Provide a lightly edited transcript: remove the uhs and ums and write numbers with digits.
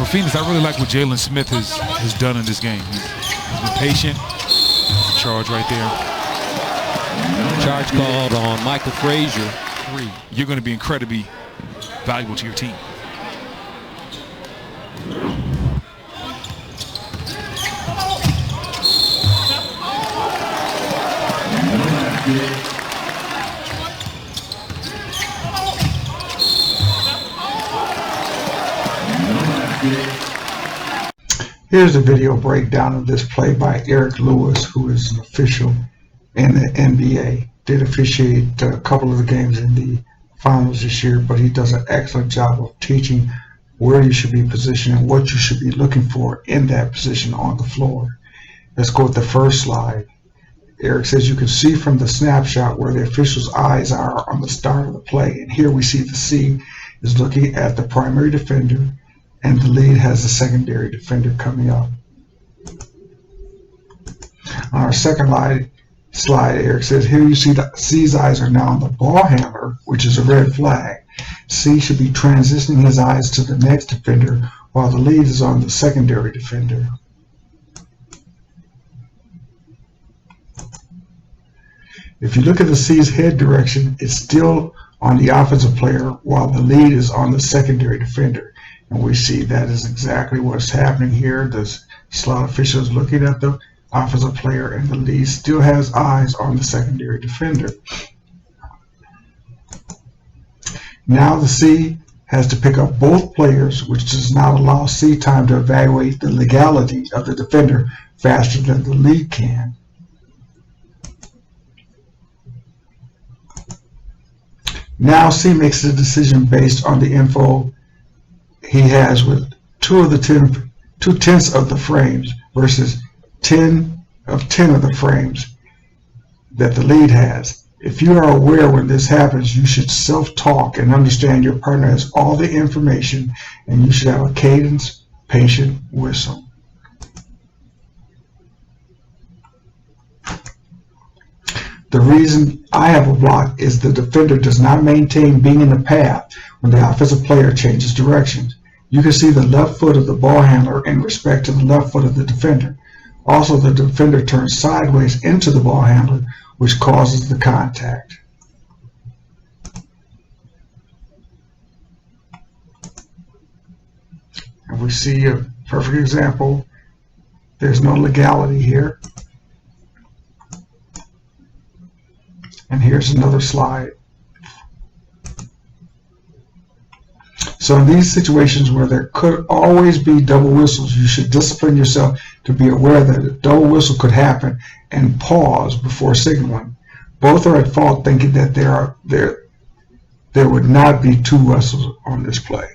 Phoenix, I really like what Jalen Smith has done in this game. He's been patient. Charge right there. Charge called on Michael Frazier. 3. You're going to be incredibly valuable to your team. Here's a video breakdown of this play by Eric Lewis, who is an official in the NBA. Did officiate a couple of the games in the finals this year, but he does an excellent job of teaching where you should be positioned and what you should be looking for in that position on the floor. Let's go with the first slide. Eric says you can see from the snapshot where the official's eyes are on the start of the play. And here we see the C is looking at the primary defender, and the lead has the secondary defender coming up. On our second slide, Eric says here you see that C's eyes are now on the ball handler, which is a red flag. C should be transitioning his eyes to the next defender while the lead is on the secondary defender. If you look at the C's head direction, it's still on the offensive player while the lead is on the secondary defender. And we see that is exactly what's happening here. The slot official is looking at the offensive player, and the lead still has eyes on the secondary defender. Now the C has to pick up both players, which does not allow C time to evaluate the legality of the defender faster than the lead can. Now C makes the decision based on the info he has with 2/10 of the frames versus 10 of the frames that the lead has. If you are aware when this happens, you should self-talk and understand your partner has all the information, and you should have a cadence, patient whistle. The reason I have a block is the defender does not maintain being in the path when the offensive player changes directions. You can see the left foot of the ball handler in respect to the left foot of the defender. Also, the defender turns sideways into the ball handler, which causes the contact. And we see a perfect example. There's no legality here. And here's another slide. So in these situations where there could always be double whistles, you should discipline yourself to be aware that a double whistle could happen and pause before signaling. Both are at fault thinking that there would not be 2 whistles on this play.